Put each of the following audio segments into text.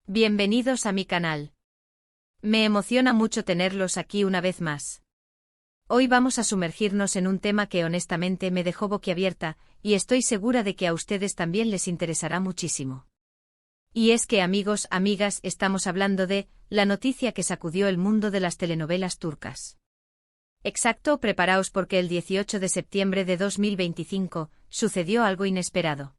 Bienvenidos a mi canal. Me emociona mucho tenerlos aquí una vez más. Hoy vamos a sumergirnos en un tema que honestamente me dejó boquiabierta, y estoy segura de que a ustedes también les interesará muchísimo. Y es que, amigos, amigas, estamos hablando de la noticia que sacudió el mundo de las telenovelas turcas. Exacto, preparaos porque el 18 de septiembre de 2025 sucedió algo inesperado.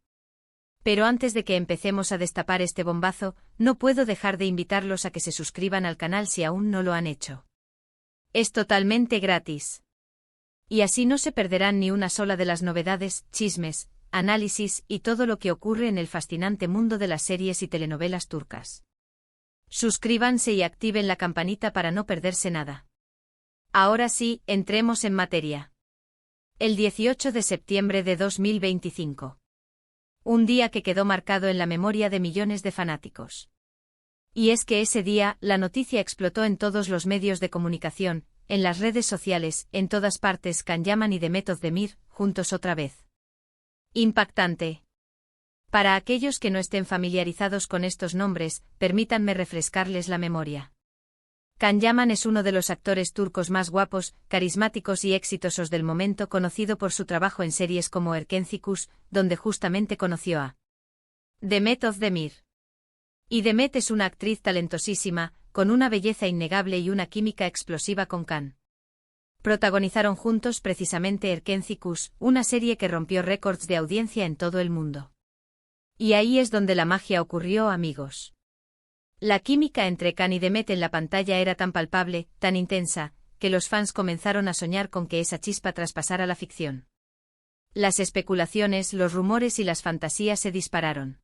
Pero antes de que empecemos a destapar este bombazo, no puedo dejar de invitarlos a que se suscriban al canal si aún no lo han hecho. Es totalmente gratis. Y así no se perderán ni una sola de las novedades, chismes, análisis y todo lo que ocurre en el fascinante mundo de las series y telenovelas turcas. Suscríbanse y activen la campanita para no perderse nada. Ahora sí, entremos en materia. El 18 de septiembre de 2025. Un día que quedó marcado en la memoria de millones de fanáticos. Y es que ese día, la noticia explotó en todos los medios de comunicación, en las redes sociales, en todas partes. Can Yaman y Demet Özdemir, juntos otra vez. Impactante. Para aquellos que no estén familiarizados con estos nombres, permítanme refrescarles la memoria. Can Yaman es uno de los actores turcos más guapos, carismáticos y exitosos del momento, conocido por su trabajo en series como Erkencikus, donde justamente conoció a Demet Özdemir. Y Demet es una actriz talentosísima, con una belleza innegable y una química explosiva con Can. Protagonizaron juntos precisamente Erkencikus, una serie que rompió récords de audiencia en todo el mundo. Y ahí es donde la magia ocurrió, amigos. La química entre Can y Demet en la pantalla era tan palpable, tan intensa, que los fans comenzaron a soñar con que esa chispa traspasara la ficción. Las especulaciones, los rumores y las fantasías se dispararon.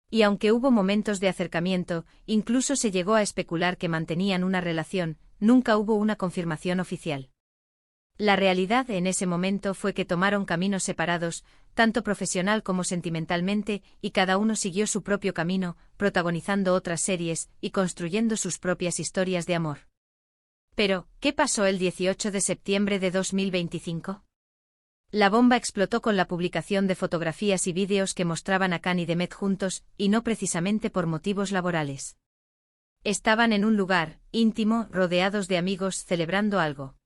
Y aunque hubo momentos de acercamiento, incluso se llegó a especular que mantenían una relación, nunca hubo una confirmación oficial. La realidad en ese momento fue que tomaron caminos separados, tanto profesional como sentimentalmente, y cada uno siguió su propio camino, protagonizando otras series y construyendo sus propias historias de amor. Pero, ¿qué pasó el 18 de septiembre de 2025? La bomba explotó con la publicación de fotografías y vídeos que mostraban a Can y Demet juntos, y no precisamente por motivos laborales. Estaban en un lugar íntimo, rodeados de amigos, celebrando algo.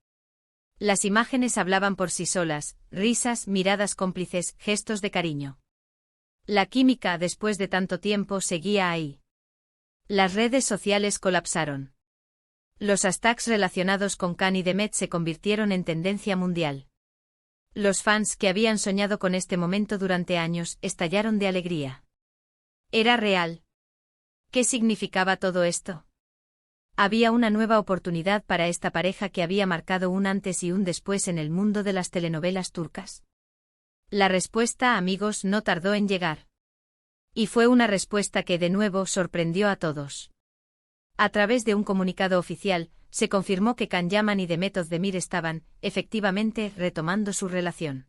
Las imágenes hablaban por sí solas, risas, miradas cómplices, gestos de cariño. La química, después de tanto tiempo, seguía ahí. Las redes sociales colapsaron. Los hashtags relacionados con Can y Demet se convirtieron en tendencia mundial. Los fans que habían soñado con este momento durante años estallaron de alegría. ¿Era real? ¿Qué significaba todo esto? Había una nueva oportunidad para esta pareja que había marcado un antes y un después en el mundo de las telenovelas turcas. La respuesta, amigos, no tardó en llegar. Y fue una respuesta que de nuevo sorprendió a todos. A través de un comunicado oficial, se confirmó que Can Yaman y Demet Özdemir estaban, efectivamente, retomando su relación.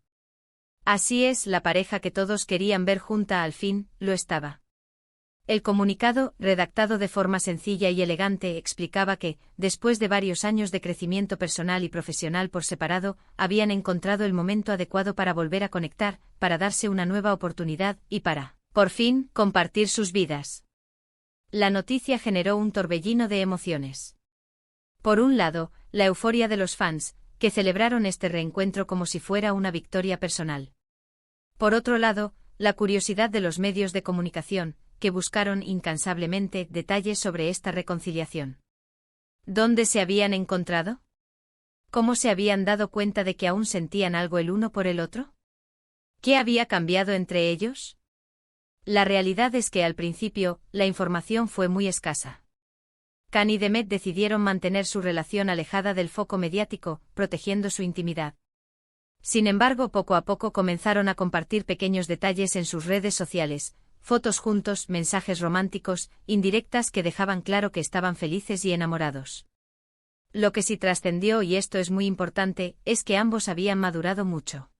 Así es, la pareja que todos querían ver junta al fin, lo estaba. El comunicado, redactado de forma sencilla y elegante, explicaba que, después de varios años de crecimiento personal y profesional por separado, habían encontrado el momento adecuado para volver a conectar, para darse una nueva oportunidad y para, por fin, compartir sus vidas. La noticia generó un torbellino de emociones. Por un lado, la euforia de los fans, que celebraron este reencuentro como si fuera una victoria personal. Por otro lado, la curiosidad de los medios de comunicación, que buscaron incansablemente detalles sobre esta reconciliación. ¿Dónde se habían encontrado? ¿Cómo se habían dado cuenta de que aún sentían algo el uno por el otro? ¿Qué había cambiado entre ellos? La realidad es que al principio, la información fue muy escasa. Can y Demet decidieron mantener su relación alejada del foco mediático, protegiendo su intimidad. Sin embargo, poco a poco comenzaron a compartir pequeños detalles en sus redes sociales, fotos juntos, mensajes románticos, indirectas que dejaban claro que estaban felices y enamorados. Lo que sí trascendió, y esto es muy importante, es que ambos habían madurado mucho.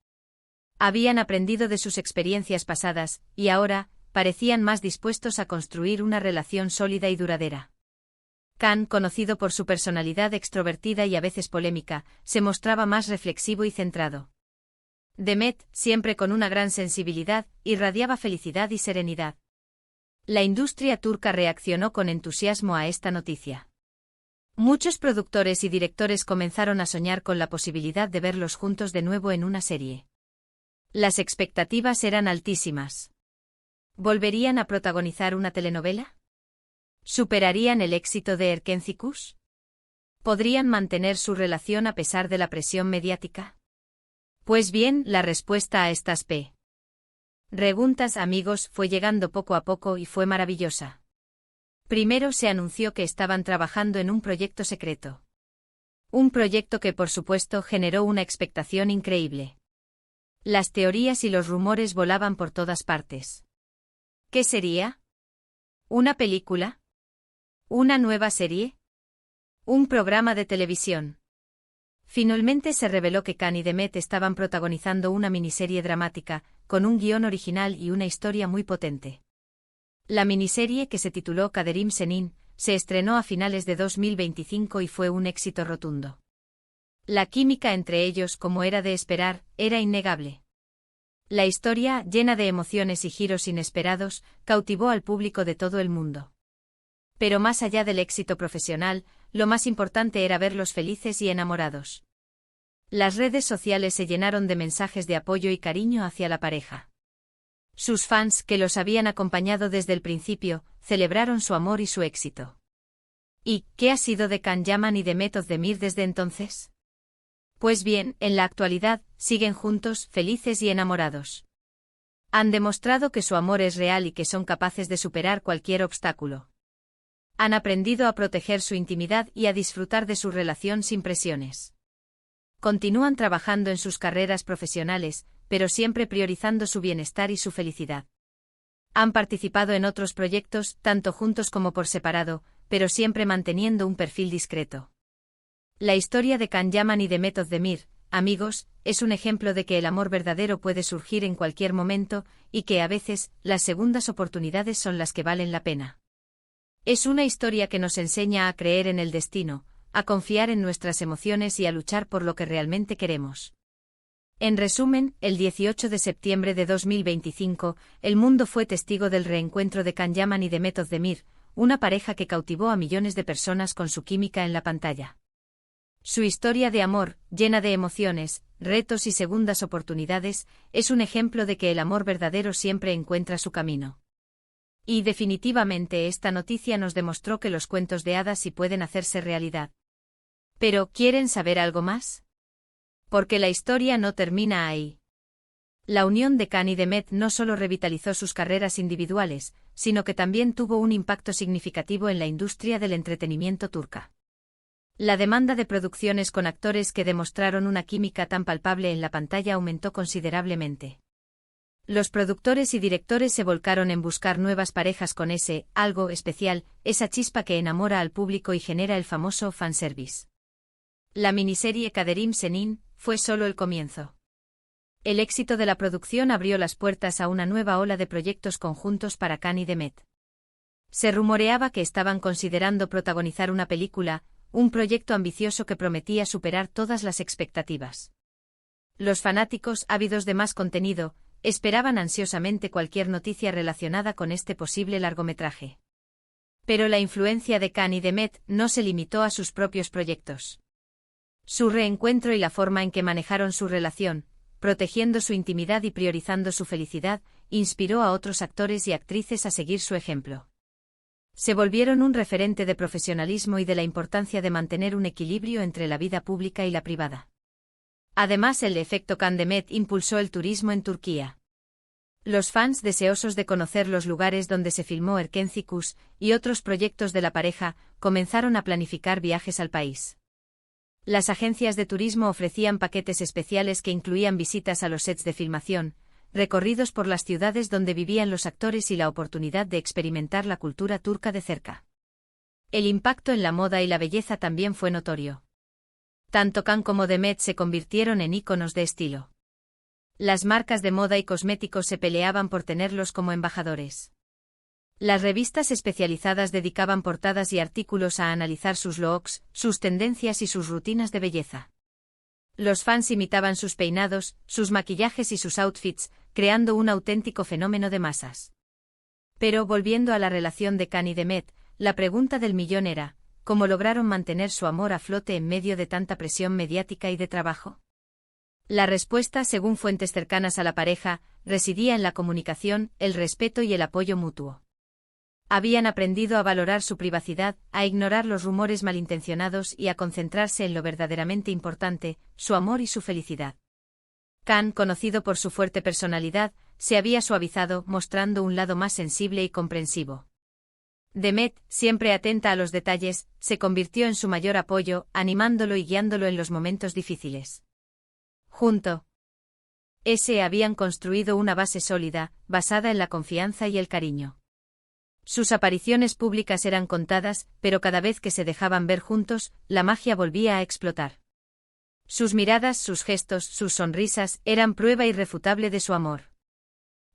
Habían aprendido de sus experiencias pasadas, y ahora, parecían más dispuestos a construir una relación sólida y duradera. Can, conocido por su personalidad extrovertida y a veces polémica, se mostraba más reflexivo y centrado. Demet, siempre con una gran sensibilidad, irradiaba felicidad y serenidad. La industria turca reaccionó con entusiasmo a esta noticia. Muchos productores y directores comenzaron a soñar con la posibilidad de verlos juntos de nuevo en una serie. Las expectativas eran altísimas. ¿Volverían a protagonizar una telenovela? ¿Superarían el éxito de Erkenci? ¿Podrían mantener su relación a pesar de la presión mediática? Pues bien, la respuesta a estas preguntas, amigos, fue llegando poco a poco y fue maravillosa. Primero se anunció que estaban trabajando en un proyecto secreto. Un proyecto que por supuesto generó una expectación increíble. Las teorías y los rumores volaban por todas partes. ¿Qué sería? ¿Una película? ¿Una nueva serie? ¿Un programa de televisión? Finalmente se reveló que Can y Demet estaban protagonizando una miniserie dramática, con un guión original y una historia muy potente. La miniserie, que se tituló Kaderim Senin, se estrenó a finales de 2025 y fue un éxito rotundo. La química entre ellos, como era de esperar, era innegable. La historia, llena de emociones y giros inesperados, cautivó al público de todo el mundo. Pero más allá del éxito profesional, lo más importante era verlos felices y enamorados. Las redes sociales se llenaron de mensajes de apoyo y cariño hacia la pareja. Sus fans, que los habían acompañado desde el principio, celebraron su amor y su éxito. ¿Y qué ha sido de Can Yaman y Demet Özdemir desde entonces? Pues bien, en la actualidad, siguen juntos, felices y enamorados. Han demostrado que su amor es real y que son capaces de superar cualquier obstáculo. Han aprendido a proteger su intimidad y a disfrutar de su relación sin presiones. Continúan trabajando en sus carreras profesionales, pero siempre priorizando su bienestar y su felicidad. Han participado en otros proyectos, tanto juntos como por separado, pero siempre manteniendo un perfil discreto. La historia de Can Yaman y Demet Özdemir, amigos, es un ejemplo de que el amor verdadero puede surgir en cualquier momento, y que a veces, las segundas oportunidades son las que valen la pena. Es una historia que nos enseña a creer en el destino, a confiar en nuestras emociones y a luchar por lo que realmente queremos. En resumen, el 18 de septiembre de 2025, el mundo fue testigo del reencuentro de Can Yaman y Demet Özdemir, una pareja que cautivó a millones de personas con su química en la pantalla. Su historia de amor, llena de emociones, retos y segundas oportunidades, es un ejemplo de que el amor verdadero siempre encuentra su camino. Y definitivamente esta noticia nos demostró que los cuentos de hadas sí pueden hacerse realidad. Pero, ¿quieren saber algo más? Porque la historia no termina ahí. La unión de Can y Demet no solo revitalizó sus carreras individuales, sino que también tuvo un impacto significativo en la industria del entretenimiento turca. La demanda de producciones con actores que demostraron una química tan palpable en la pantalla aumentó considerablemente. Los productores y directores se volcaron en buscar nuevas parejas con ese algo especial, esa chispa que enamora al público y genera el famoso fanservice. La miniserie Kaderim Senin fue solo el comienzo. El éxito de la producción abrió las puertas a una nueva ola de proyectos conjuntos para Can y Demet. Se rumoreaba que estaban considerando protagonizar una película, un proyecto ambicioso que prometía superar todas las expectativas. Los fanáticos, ávidos de más contenido, esperaban ansiosamente cualquier noticia relacionada con este posible largometraje. Pero la influencia de Can y Demet no se limitó a sus propios proyectos. Su reencuentro y la forma en que manejaron su relación, protegiendo su intimidad y priorizando su felicidad, inspiró a otros actores y actrices a seguir su ejemplo. Se volvieron un referente de profesionalismo y de la importancia de mantener un equilibrio entre la vida pública y la privada. Además, el efecto Can Demet impulsó el turismo en Turquía. Los fans deseosos de conocer los lugares donde se filmó Erkenci y otros proyectos de la pareja, comenzaron a planificar viajes al país. Las agencias de turismo ofrecían paquetes especiales que incluían visitas a los sets de filmación, recorridos por las ciudades donde vivían los actores y la oportunidad de experimentar la cultura turca de cerca. El impacto en la moda y la belleza también fue notorio. Tanto Can como Demet se convirtieron en íconos de estilo. Las marcas de moda y cosméticos se peleaban por tenerlos como embajadores. Las revistas especializadas dedicaban portadas y artículos a analizar sus looks, sus tendencias y sus rutinas de belleza. Los fans imitaban sus peinados, sus maquillajes y sus outfits, creando un auténtico fenómeno de masas. Pero volviendo a la relación de Khan y Demet, la pregunta del millón era, ¿cómo lograron mantener su amor a flote en medio de tanta presión mediática y de trabajo? La respuesta, según fuentes cercanas a la pareja, residía en la comunicación, el respeto y el apoyo mutuo. Habían aprendido a valorar su privacidad, a ignorar los rumores malintencionados y a concentrarse en lo verdaderamente importante, su amor y su felicidad. Khan, conocido por su fuerte personalidad, se había suavizado, mostrando un lado más sensible y comprensivo. Demet, siempre atenta a los detalles, se convirtió en su mayor apoyo, animándolo y guiándolo en los momentos difíciles. Juntos, habían construido una base sólida, basada en la confianza y el cariño. Sus apariciones públicas eran contadas, pero cada vez que se dejaban ver juntos, la magia volvía a explotar. Sus miradas, sus gestos, sus sonrisas, eran prueba irrefutable de su amor.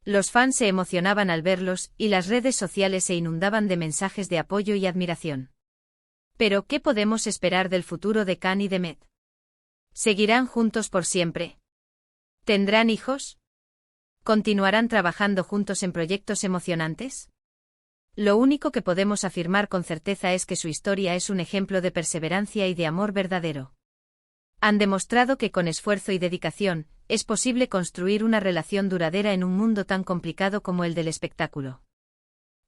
Los fans se emocionaban al verlos, y las redes sociales se inundaban de mensajes de apoyo y admiración. Pero, ¿qué podemos esperar del futuro de Khan y Demet? ¿Seguirán juntos por siempre? ¿Tendrán hijos? ¿Continuarán trabajando juntos en proyectos emocionantes? Lo único que podemos afirmar con certeza es que su historia es un ejemplo de perseverancia y de amor verdadero. Han demostrado que con esfuerzo y dedicación, es posible construir una relación duradera en un mundo tan complicado como el del espectáculo.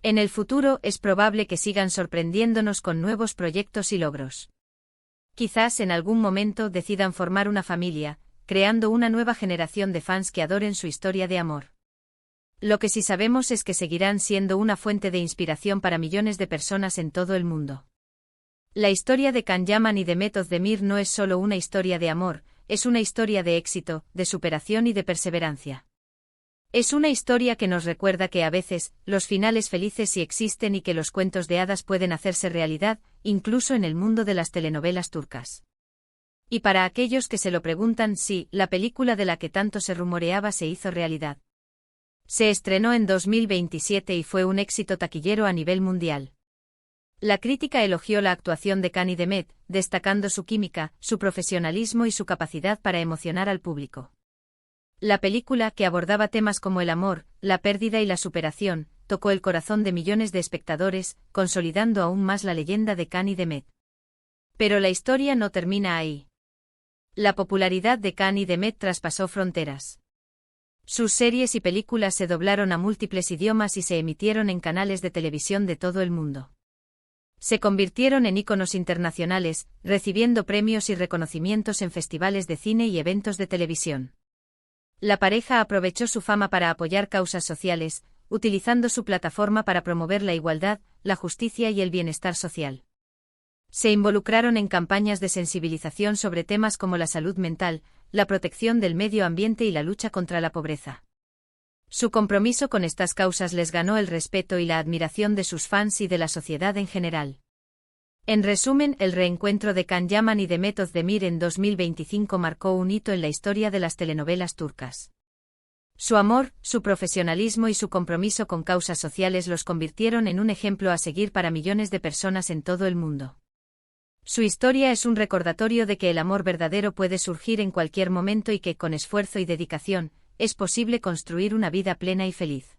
En el futuro es probable que sigan sorprendiéndonos con nuevos proyectos y logros. Quizás en algún momento decidan formar una familia, creando una nueva generación de fans que adoren su historia de amor. Lo que sí sabemos es que seguirán siendo una fuente de inspiración para millones de personas en todo el mundo. La historia de Khan Yaman y Demet Özdemir no es solo una historia de amor, es una historia de éxito, de superación y de perseverancia. Es una historia que nos recuerda que a veces, los finales felices sí existen y que los cuentos de hadas pueden hacerse realidad, incluso en el mundo de las telenovelas turcas. Y para aquellos que se lo preguntan, sí, la película de la que tanto se rumoreaba se hizo realidad. Se estrenó en 2027 y fue un éxito taquillero a nivel mundial. La crítica elogió la actuación de Khan y Demet, destacando su química, su profesionalismo y su capacidad para emocionar al público. La película, que abordaba temas como el amor, la pérdida y la superación, tocó el corazón de millones de espectadores, consolidando aún más la leyenda de Khan y Demet. Pero la historia no termina ahí. La popularidad de Khan y Demet traspasó fronteras. Sus series y películas se doblaron a múltiples idiomas y se emitieron en canales de televisión de todo el mundo. Se convirtieron en íconos internacionales, recibiendo premios y reconocimientos en festivales de cine y eventos de televisión. La pareja aprovechó su fama para apoyar causas sociales, utilizando su plataforma para promover la igualdad, la justicia y el bienestar social. Se involucraron en campañas de sensibilización sobre temas como la salud mental, la protección del medio ambiente y la lucha contra la pobreza. Su compromiso con estas causas les ganó el respeto y la admiración de sus fans y de la sociedad en general. En resumen, el reencuentro de Khan Yaman y Demet Özdemir en 2025 marcó un hito en la historia de las telenovelas turcas. Su amor, su profesionalismo y su compromiso con causas sociales los convirtieron en un ejemplo a seguir para millones de personas en todo el mundo. Su historia es un recordatorio de que el amor verdadero puede surgir en cualquier momento y que, con esfuerzo y dedicación, es posible construir una vida plena y feliz.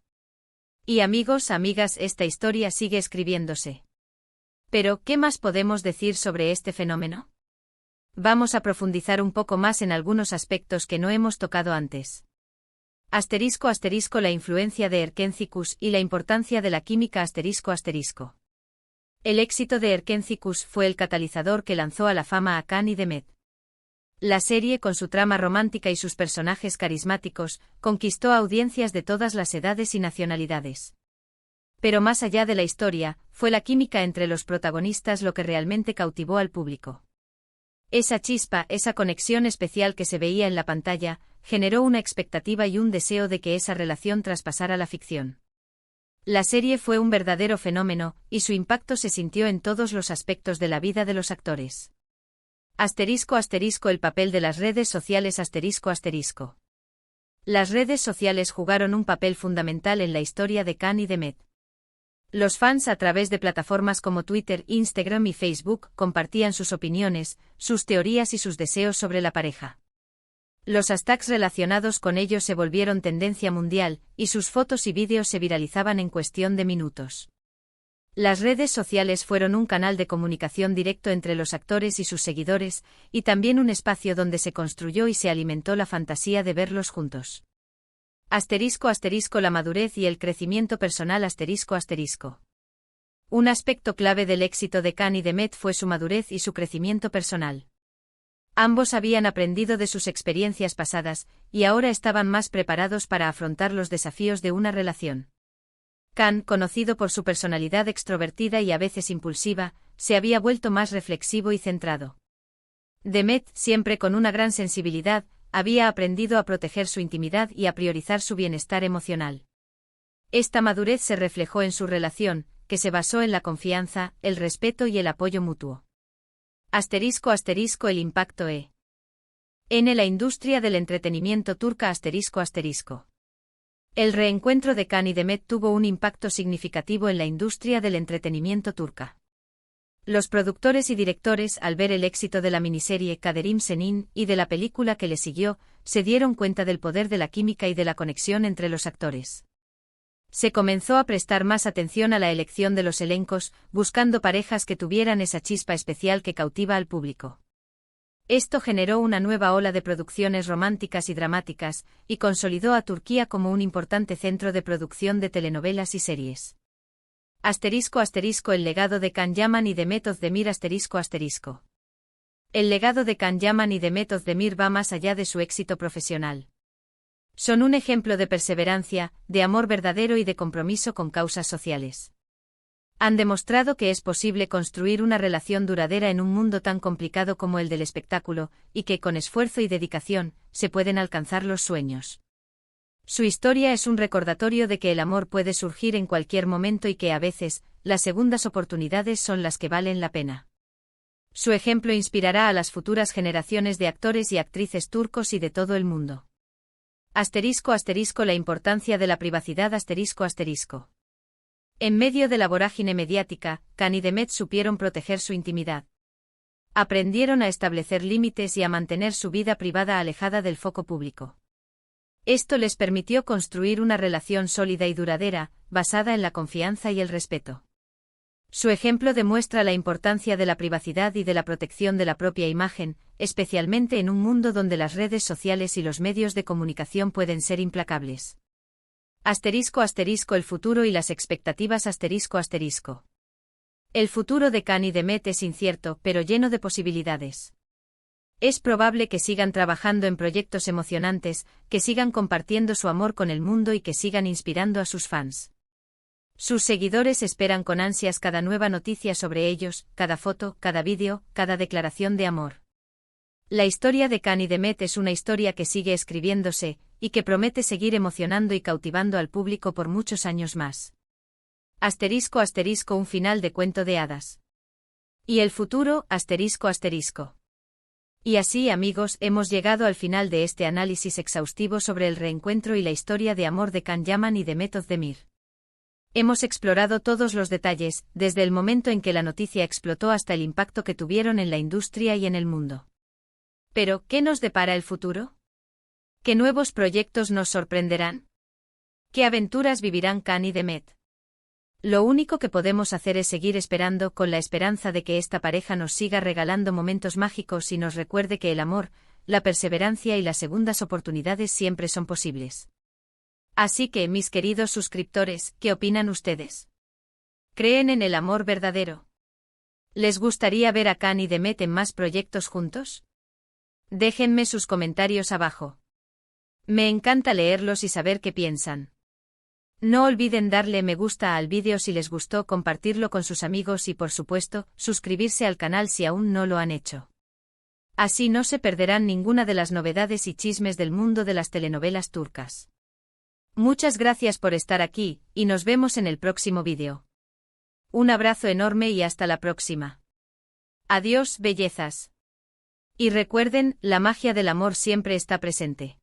Y amigos, amigas, esta historia sigue escribiéndose. Pero, ¿qué más podemos decir sobre este fenómeno? Vamos a profundizar un poco más en algunos aspectos que no hemos tocado antes. *** La influencia de Erkenci y la importancia de la química ***. El éxito de Erkenci fue el catalizador que lanzó a la fama a Khan y Demet. La serie, con su trama romántica y sus personajes carismáticos, conquistó a audiencias de todas las edades y nacionalidades. Pero más allá de la historia, fue la química entre los protagonistas lo que realmente cautivó al público. Esa chispa, esa conexión especial que se veía en la pantalla, generó una expectativa y un deseo de que esa relación traspasara la ficción. La serie fue un verdadero fenómeno, y su impacto se sintió en todos los aspectos de la vida de los actores. El papel de las redes sociales ***. Las redes sociales jugaron un papel fundamental en la historia de Khan y Demet. Los fans, a través de plataformas como Twitter, Instagram y Facebook, compartían sus opiniones, sus teorías y sus deseos sobre la pareja. Los hashtags relacionados con ellos se volvieron tendencia mundial, y sus fotos y vídeos se viralizaban en cuestión de minutos. Las redes sociales fueron un canal de comunicación directo entre los actores y sus seguidores, y también un espacio donde se construyó y se alimentó la fantasía de verlos juntos. *** La madurez y el crecimiento personal. *** Un aspecto clave del éxito de Khan y de Met fue su madurez y su crecimiento personal. Ambos habían aprendido de sus experiencias pasadas, y ahora estaban más preparados para afrontar los desafíos de una relación. Khan, conocido por su personalidad extrovertida y a veces impulsiva, se había vuelto más reflexivo y centrado. De Met, siempre con una gran sensibilidad, había aprendido a proteger su intimidad y a priorizar su bienestar emocional. Esta madurez se reflejó en su relación, que se basó en la confianza, el respeto y el apoyo mutuo. *** El impacto en la industria del entretenimiento turca. *** El reencuentro de Khan y Demet tuvo un impacto significativo en la industria del entretenimiento turca. Los productores y directores, al ver el éxito de la miniserie Kaderim Senin y de la película que le siguió, se dieron cuenta del poder de la química y de la conexión entre los actores. Se comenzó a prestar más atención a la elección de los elencos, buscando parejas que tuvieran esa chispa especial que cautiva al público. Esto generó una nueva ola de producciones románticas y dramáticas, y consolidó a Turquía como un importante centro de producción de telenovelas y series. El legado de Can Yaman y Demet Özdemir. El legado de Can Yaman y Demet Özdemir va más allá de su éxito profesional. Son un ejemplo de perseverancia, de amor verdadero y de compromiso con causas sociales. Han demostrado que es posible construir una relación duradera en un mundo tan complicado como el del espectáculo, y que con esfuerzo y dedicación, se pueden alcanzar los sueños. Su historia es un recordatorio de que el amor puede surgir en cualquier momento y que a veces, las segundas oportunidades son las que valen la pena. Su ejemplo inspirará a las futuras generaciones de actores y actrices turcos y de todo el mundo. La importancia de la privacidad. En medio de la vorágine mediática, Khan y Demet supieron proteger su intimidad. Aprendieron a establecer límites y a mantener su vida privada alejada del foco público. Esto les permitió construir una relación sólida y duradera, basada en la confianza y el respeto. Su ejemplo demuestra la importancia de la privacidad y de la protección de la propia imagen, especialmente en un mundo donde las redes sociales y los medios de comunicación pueden ser implacables. El futuro y las expectativas. El futuro de Khan y Demet es incierto, pero lleno de posibilidades. Es probable que sigan trabajando en proyectos emocionantes, que sigan compartiendo su amor con el mundo y que sigan inspirando a sus fans. Sus seguidores esperan con ansias cada nueva noticia sobre ellos, cada foto, cada vídeo, cada declaración de amor. La historia de Khan y Demet es una historia que sigue escribiéndose, y que promete seguir emocionando y cautivando al público por muchos años más. Un final de cuento de hadas. ¿Y el futuro? Y así, amigos, hemos llegado al final de este análisis exhaustivo sobre el reencuentro y la historia de amor de Can Yaman y Demet Özdemir. Hemos explorado todos los detalles, desde el momento en que la noticia explotó hasta el impacto que tuvieron en la industria y en el mundo. Pero, ¿qué nos depara el futuro? ¿Qué nuevos proyectos nos sorprenderán? ¿Qué aventuras vivirán Khan y Demet? Lo único que podemos hacer es seguir esperando con la esperanza de que esta pareja nos siga regalando momentos mágicos y nos recuerde que el amor, la perseverancia y las segundas oportunidades siempre son posibles. Así que, mis queridos suscriptores, ¿qué opinan ustedes? ¿Creen en el amor verdadero? ¿Les gustaría ver a Khan y Demet en más proyectos juntos? Déjenme sus comentarios abajo. Me encanta leerlos y saber qué piensan. No olviden darle me gusta al vídeo si les gustó, compartirlo con sus amigos y por supuesto, suscribirse al canal si aún no lo han hecho. Así no se perderán ninguna de las novedades y chismes del mundo de las telenovelas turcas. Muchas gracias por estar aquí, y nos vemos en el próximo vídeo. Un abrazo enorme y hasta la próxima. Adiós, bellezas. Y recuerden, la magia del amor siempre está presente.